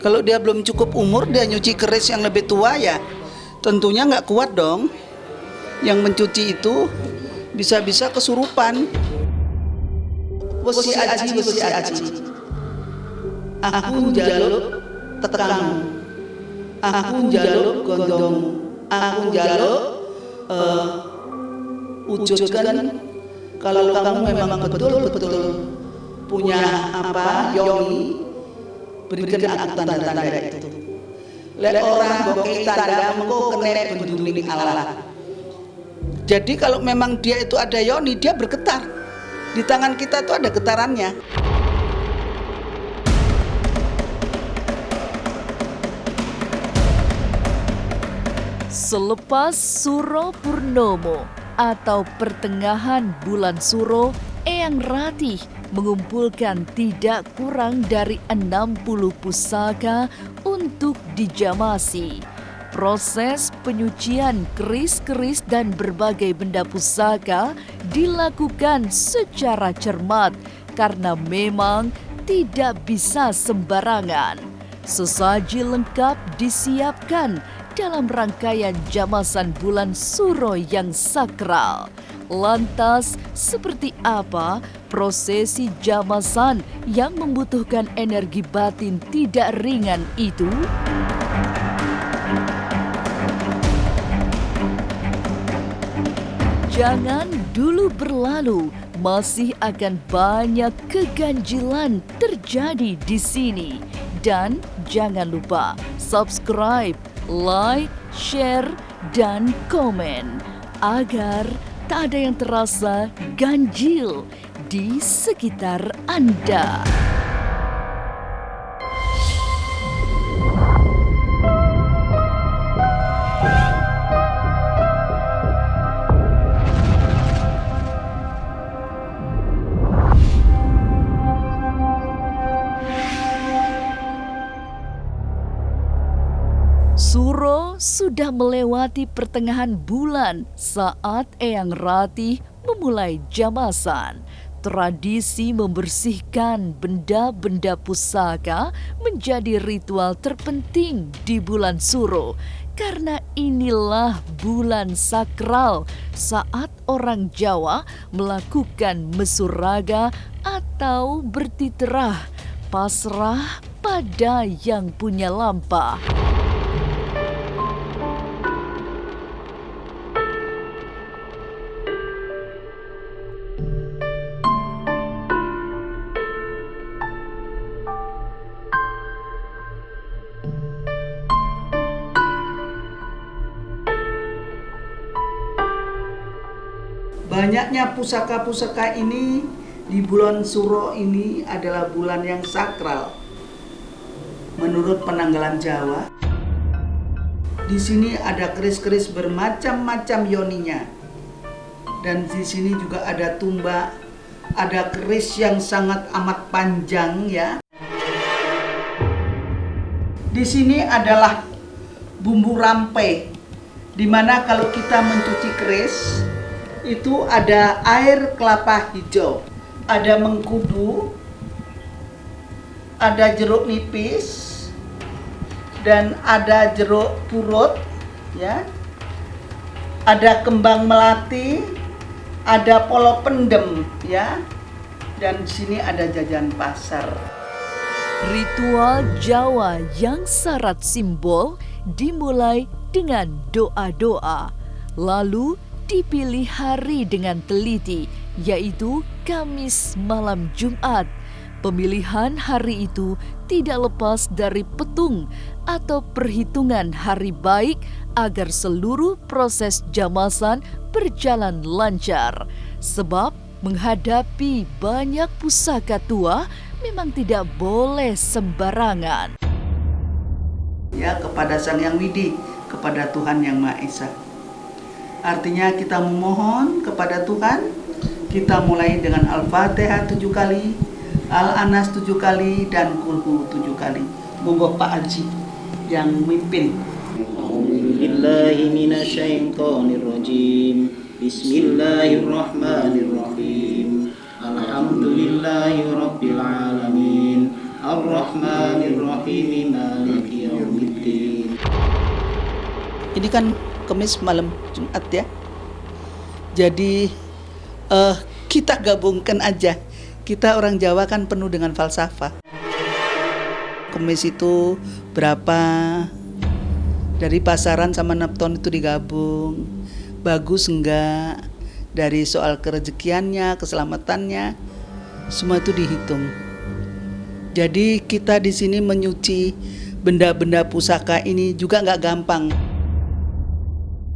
Kalau dia belum cukup umur, dia nyuci keris yang lebih tua ya tentunya nggak kuat dong. Yang mencuci itu bisa-bisa kesurupan. Wesi aji, aku njaluk tekanmu, aku njaluk gondongmu, aku njaluk wujudkan kalau kamu memang betul-betul punya yoni, berikan aku tanda-tanda itu. Lek orang bokeh tanda mengko kena benduling Allah. Jadi kalau memang dia itu ada yoni, dia bergetar. Di tangan kita itu ada getarannya. Selepas Suro Purnomo atau pertengahan bulan Suro, Eyang Ratih mengumpulkan tidak kurang dari 60 pusaka untuk dijamasi. Proses penyucian keris-keris dan berbagai benda pusaka dilakukan secara cermat karena memang tidak bisa sembarangan. Sesaji lengkap disiapkan dalam rangkaian jamasan bulan Suro yang sakral. Lantas, seperti apa prosesi jamasan yang membutuhkan energi batin tidak ringan itu? Jangan dulu berlalu, masih akan banyak keganjilan terjadi di sini. Dan jangan lupa subscribe, like, share, dan komen agar tak ada yang terasa ganjil di sekitar Anda. Suro sudah melewati pertengahan bulan saat Eyang Ratih memulai jamasan. Tradisi membersihkan benda-benda pusaka menjadi ritual terpenting di bulan Suro. Karena inilah bulan sakral saat orang Jawa melakukan mesuraga atau bertiterah, pasrah pada yang punya lampah. Banyaknya pusaka-pusaka ini di bulan Suro ini adalah bulan yang sakral. Menurut penanggalan Jawa, di sini ada keris-keris bermacam-macam yoninya. Dan di sini juga ada tumbak, ada keris yang sangat amat panjang ya. Di sini adalah bumbu rampe, di mana kalau kita mencuci keris itu ada air kelapa hijau, ada mengkudu, ada jeruk nipis, dan ada jeruk purut, ya. Ada kembang melati, ada polo pendem, ya. Dan di sini ada jajan pasar. Ritual Jawa yang syarat simbol dimulai dengan doa-doa, lalu dipilih hari dengan teliti, yaitu Kamis malam Jumat. Pemilihan hari itu tidak lepas dari petung atau perhitungan hari baik agar seluruh proses jamasan berjalan lancar. Sebab menghadapi banyak pusaka tua memang tidak boleh sembarangan. Ya, kepada Sang Yang Widi, kepada Tuhan Yang Maha Esa. Artinya kita memohon kepada Tuhan, kita mulai dengan Al-Fatihah 7 kali, Al-Anas 7 kali, dan Kulhu 7 kali. Monggo Pak Haji yang memimpin. Bismillahirrahmanirrahim. Bismillahirrahmanirrahim. Alhamdulillahirabbil alamin. Ar-Rahmanirrahim. ini kan Kamis malam Jumat ya. Jadi kita gabungkan aja. Kita orang Jawa kan penuh dengan falsafah. Kemis itu berapa, dari pasaran sama nepton itu digabung, bagus enggak, dari soal kerezekiannya, keselamatannya, semua itu dihitung. Jadi kita di sini menyuci benda-benda pusaka ini juga enggak gampang.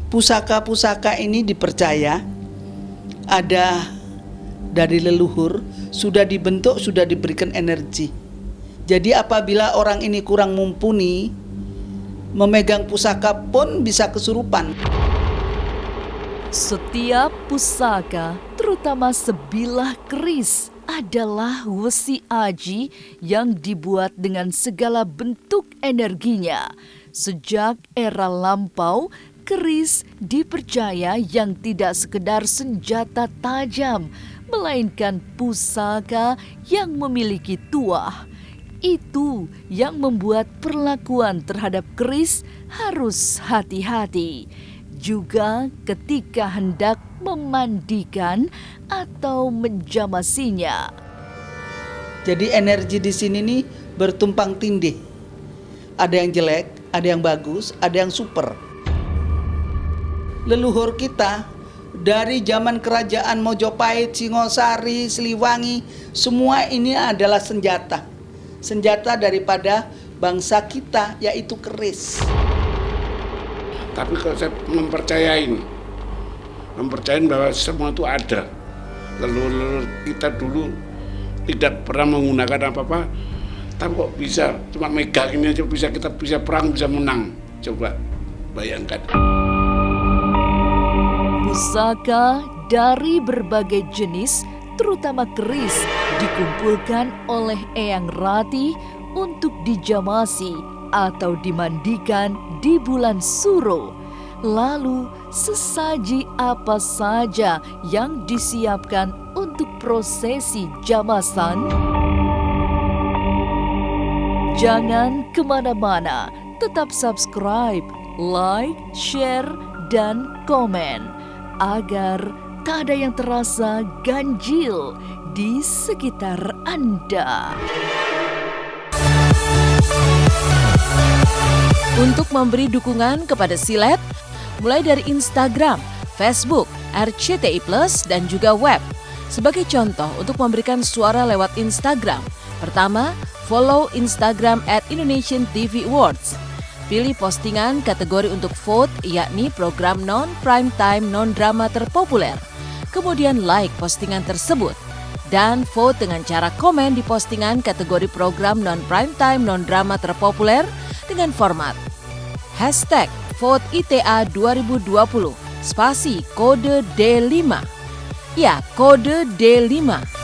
Pusaka-pusaka ini dipercaya ada dari leluhur, sudah dibentuk, sudah diberikan energi. Jadi apabila orang ini kurang mumpuni, memegang pusaka pun bisa kesurupan. Setiap pusaka, terutama sebilah keris, adalah wesi aji yang dibuat dengan segala bentuk energinya. Sejak era lampau, keris dipercaya yang tidak sekedar senjata tajam, melainkan pusaka yang memiliki tuah. Itu yang membuat perlakuan terhadap keris harus hati-hati. Juga ketika hendak memandikan atau menjamasinya. Jadi energi di sini nih bertumpang tindih. Ada yang jelek, ada yang bagus, ada yang super. Leluhur kita dari zaman kerajaan Mojopahit, Singosari, Siliwangi, semua ini adalah senjata. Senjata daripada bangsa kita, yaitu keris. Tapi kalau saya mempercayain bahwa semua itu ada. Leluhur kita dulu tidak pernah menggunakan apa-apa, tapi kok bisa cuma megang ini aja kita bisa perang, bisa menang. Coba bayangkan. Pusaka dari berbagai jenis, terutama keris, dikumpulkan oleh Eyang Rati untuk dijamasi atau dimandikan di bulan Suro. Lalu sesaji apa saja yang disiapkan untuk prosesi jamasan? Jangan kemana-mana, tetap subscribe, like, share, dan komen agar tak ada yang terasa ganjil di sekitar Anda. Untuk memberi dukungan kepada Silet, mulai dari Instagram, Facebook, RCTI Plus, dan juga web. Sebagai contoh, untuk memberikan suara lewat Instagram, pertama, follow Instagram @Indonesian TV Awards. Pilih postingan kategori untuk vote, yakni program non-primetime non-drama terpopuler. Kemudian like postingan tersebut. Dan vote dengan cara komen di postingan kategori program non-primetime non-drama terpopuler dengan format #VoteITA2020 spasi kode D5. Ya, kode D5.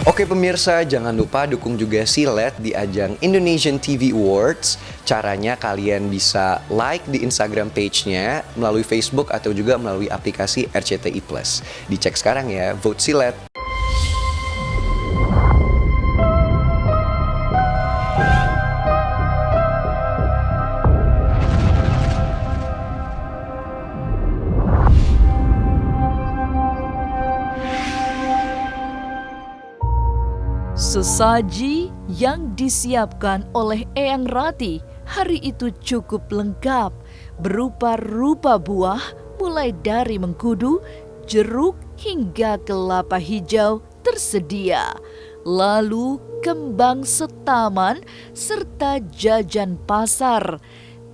Oke pemirsa, jangan lupa dukung juga Silet di ajang Indonesian TV Awards. Caranya kalian bisa like di Instagram page-nya melalui Facebook atau juga melalui aplikasi RCTI Plus. Dicek sekarang ya, vote Silet. Sesaji yang disiapkan oleh Eyang Rati hari itu cukup lengkap, berupa rupa buah mulai dari mengkudu, jeruk hingga kelapa hijau tersedia. Lalu kembang setaman serta jajan pasar.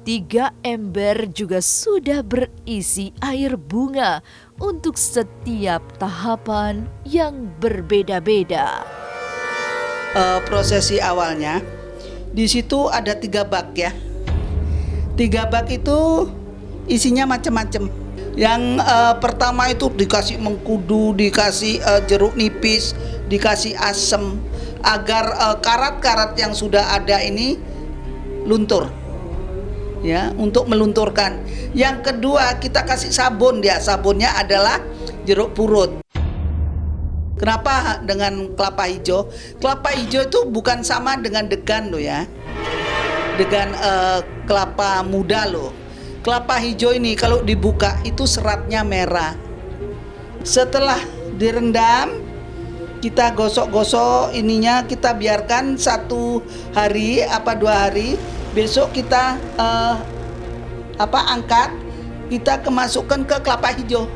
3 ember juga sudah berisi air bunga untuk setiap tahapan yang berbeda-beda. Prosesi awalnya di situ ada 3 bak ya. 3 bak itu isinya macam-macam. Yang pertama itu dikasih mengkudu, dikasih jeruk nipis, dikasih asem agar karat-karat yang sudah ada ini luntur. Ya, untuk melunturkan. Yang kedua kita kasih sabun dia. Sabunnya adalah jeruk purut. Kenapa dengan kelapa hijau? Kelapa hijau itu bukan sama dengan degan loh ya. dengan kelapa muda loh. Kelapa hijau ini kalau dibuka itu seratnya merah. Setelah direndam, kita gosok-gosok ininya, kita biarkan 1 hari apa 2 hari. Besok kita angkat, kita kemasukkan ke kelapa hijau.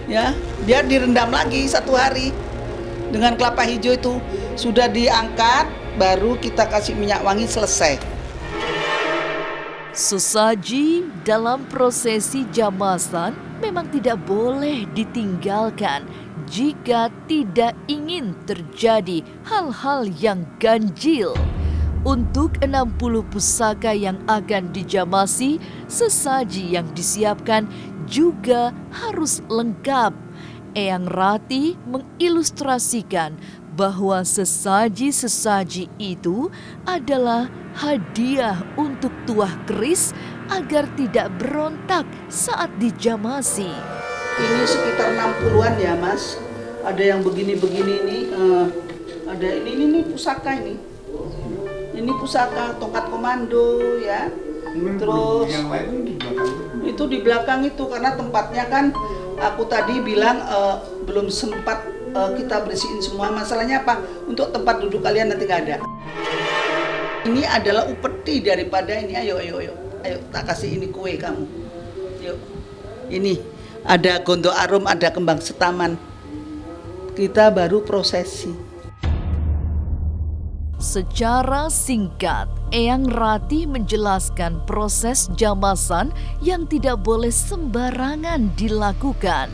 Ya, biar direndam lagi 1 hari dengan kelapa hijau itu. Sudah diangkat, baru kita kasih minyak wangi, selesai. Sesaji dalam prosesi jamasan memang tidak boleh ditinggalkan jika tidak ingin terjadi hal-hal yang ganjil. Untuk 60 pusaka yang akan dijamasi, sesaji yang disiapkan juga harus lengkap. Eyang Rati mengilustrasikan bahwa sesaji-sesaji itu adalah hadiah untuk tuah keris agar tidak berontak saat dijamasi. Ini sekitar 60-an ya Mas. Ada yang begini-begini nih, ada ini pusaka ini. Ini pusaka tongkat komando ya. Terus yang lain itu di belakang itu karena tempatnya kan aku tadi bilang belum sempat kita bersihin semua. Masalahnya apa? Untuk tempat duduk kalian nanti gak ada. Ini adalah upeti daripada ini. Ayo, tak kasih ini kue kamu. Yuk. Ini ada gondo arum, ada kembang setaman. Kita baru prosesi. Secara singkat, Eyang Rati menjelaskan proses jamasan yang tidak boleh sembarangan dilakukan.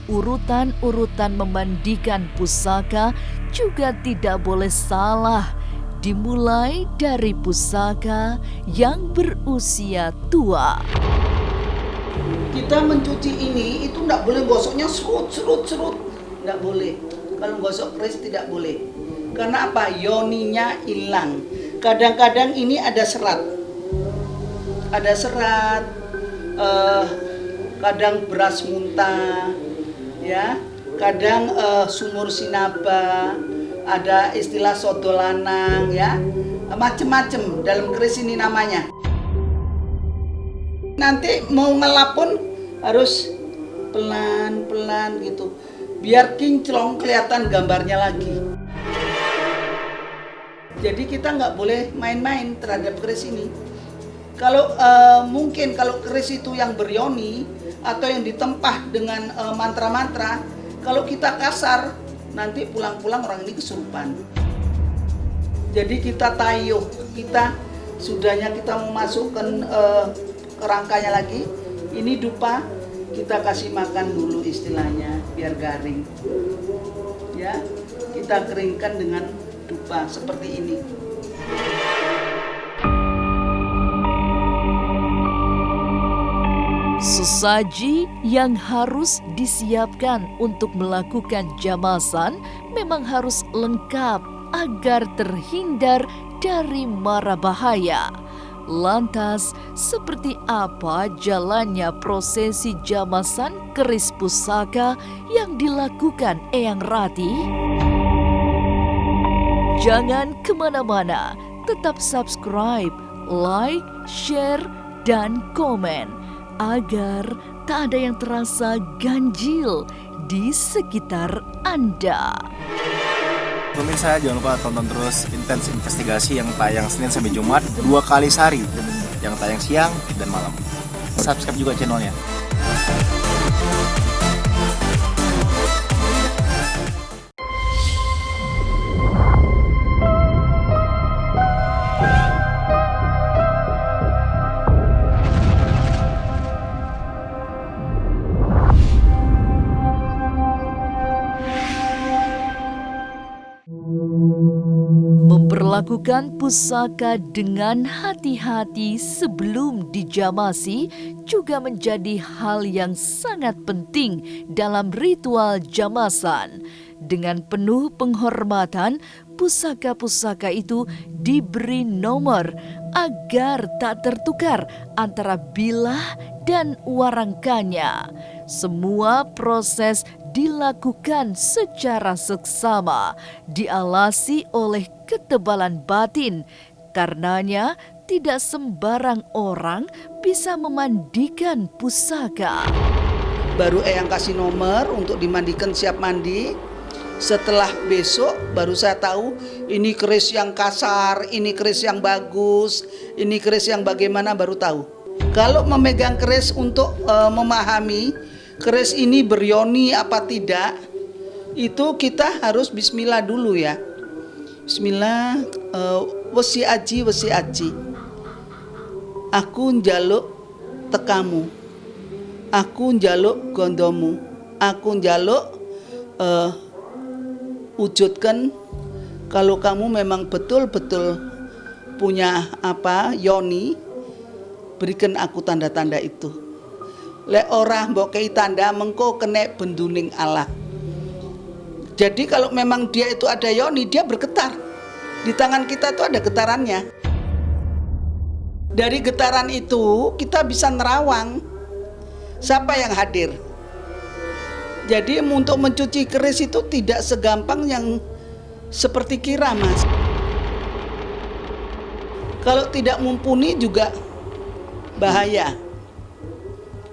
Urutan-urutan memandikan pusaka juga tidak boleh salah, dimulai dari pusaka yang berusia tua. Kita mencuci ini itu tidak boleh gosoknya serut, tidak boleh. Kalau gosok keris tidak boleh. Karena apa? Yoninya hilang. Kadang-kadang ini ada serat, kadang beras muntah, ya, kadang sumur sinaba, ada istilah sodolanang, ya, macem-macem dalam keris ini namanya. Nanti mau ngelap pun harus pelan-pelan gitu, biar kinclong kelihatan gambarnya lagi. Jadi kita nggak boleh main-main terhadap keris ini. Kalau mungkin kalau keris itu yang beryoni atau yang ditempah dengan mantra-mantra, kalau kita kasar nanti pulang-pulang orang ini kesurupan. Jadi kita tayuh, kita sudahnya kita mau masukkan ke rangkanya lagi. Ini dupa kita kasih makan dulu istilahnya biar garing. Ya, kita keringkan dengan dupa seperti ini. Sesaji yang harus disiapkan untuk melakukan jamasan memang harus lengkap agar terhindar dari mara bahaya. Lantas, seperti apa jalannya prosesi jamasan keris pusaka yang dilakukan Eyang Rati? Jangan kemana-mana, tetap subscribe, like, share, dan komen agar tak ada yang terasa ganjil di sekitar Anda. Pemirsa, jangan lupa tonton terus Intens Investigasi yang tayang Senin sampai Jumat 2 kali sehari, yang tayang siang dan malam. Subscribe juga channelnya. Memperlakukan pusaka dengan hati-hati sebelum dijamasi juga menjadi hal yang sangat penting dalam ritual jamasan. Dengan penuh penghormatan, pusaka-pusaka itu diberi nomor agar tak tertukar antara bilah dan warangkanya. Semua proses dilakukan secara seksama, dialasi oleh ketebalan batin, Karenanya, tidak sembarang orang bisa memandikan pusaka. Baru Eyang kasih nomor untuk dimandikan, siap mandi. Setelah besok baru saya tahu ini keris yang kasar, ini keris yang bagus, ini keris yang bagaimana, baru tahu. Kalau memegang keris untuk memahami keris ini beryoni apa tidak, itu kita harus bismillah dulu ya. Bismillah, wesi aji. Aku njaluk tekamu, aku njaluk gondomu, aku njaluk wujudkan kalau kamu memang betul-betul punya yoni, berikan aku tanda-tanda itu. Lek ora mbok kei tanda mengko kene benduning Allah. Jadi kalau memang dia itu ada yoni, dia bergetar. Di tangan kita itu ada getarannya. Dari getaran itu kita bisa nerawang siapa yang hadir. Jadi untuk mencuci keris itu tidak segampang yang seperti kira, Mas. Kalau tidak mumpuni juga bahaya.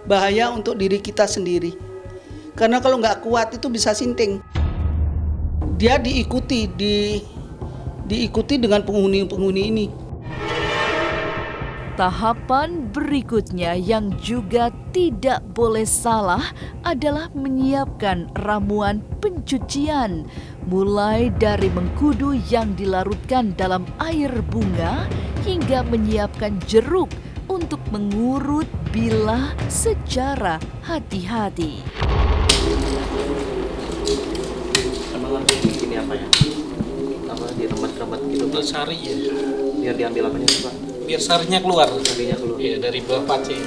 Bahaya untuk diri kita sendiri. Karena kalau nggak kuat itu bisa sinting. Dia diikuti dengan penghuni-penghuni ini. Tahapan berikutnya yang juga tidak boleh salah adalah menyiapkan ramuan pencucian, mulai dari mengkudu yang dilarutkan dalam air bunga hingga menyiapkan jeruk untuk mengurut bilah secara hati-hati. Emang ini apa ya? Apa diremet-remet gitu? Sari ya. Biar diambil apanya sih, Pak? Biar sarinya keluar. Sarinya keluar. Iya, dari buah pace.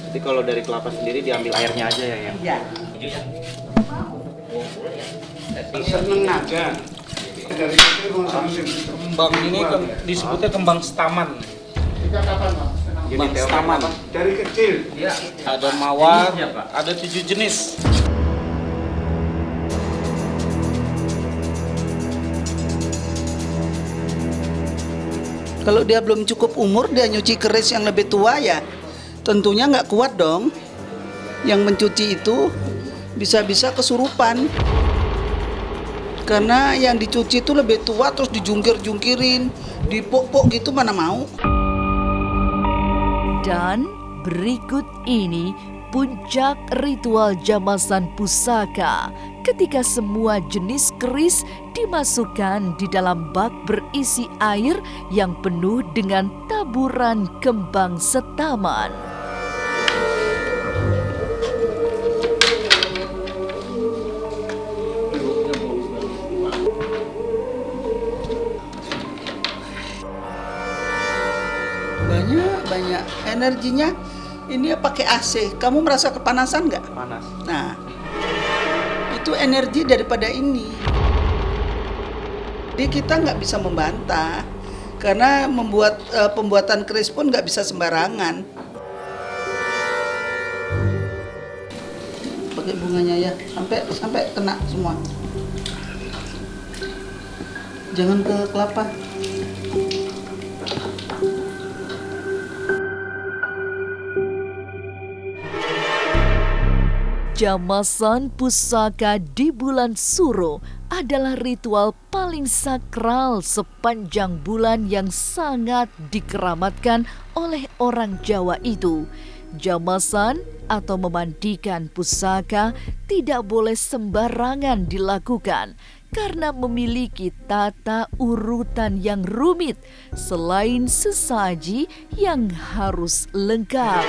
Jadi kalau dari kelapa sendiri diambil airnya aja ya? Ya. Seneng aja. Dari kecil Kembang ini disebutnya kembang staman. Kembang staman. dari kecil. Ada mawar, ada 7 jenis. Kalau dia belum cukup umur, dia nyuci keris yang lebih tua ya tentunya nggak kuat dong. Yang mencuci itu bisa-bisa kesurupan. Karena yang dicuci itu lebih tua terus dijungkir-jungkirin, dipok-pok gitu, mana mau. Dan berikut ini puncak ritual jamasan pusaka ketika semua jenis keris dimasukkan di dalam bak berisi air yang penuh dengan taburan kembang setaman. Banyak energinya. Ini pakai AC, kamu merasa kepanasan nggak? Panas. Nah, itu energi daripada ini. Jadi kita nggak bisa membantah, karena pembuatan keris pun nggak bisa sembarangan. Pakai bunganya ya, sampai kena semua. Jangan ke kelapa. Jamasan pusaka di bulan Suro adalah ritual paling sakral sepanjang bulan yang sangat dikeramatkan oleh orang Jawa itu. Jamasan atau memandikan pusaka tidak boleh sembarangan dilakukan karena memiliki tata urutan yang rumit selain sesaji yang harus lengkap.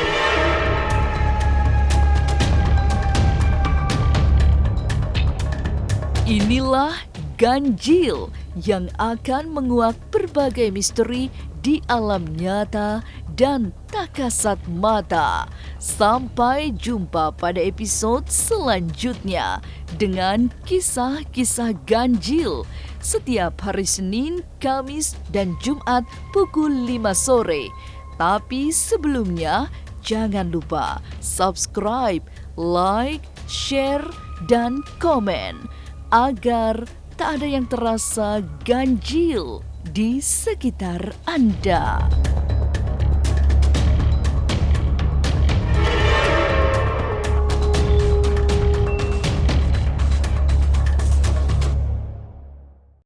Inilah ganjil yang akan menguak berbagai misteri di alam nyata dan tak kasat mata. Sampai jumpa pada episode selanjutnya dengan kisah-kisah ganjil setiap hari Senin, Kamis, dan Jumat pukul 5 sore. Tapi sebelumnya jangan lupa subscribe, like, share, dan komen agar tak ada yang terasa ganjil di sekitar Anda.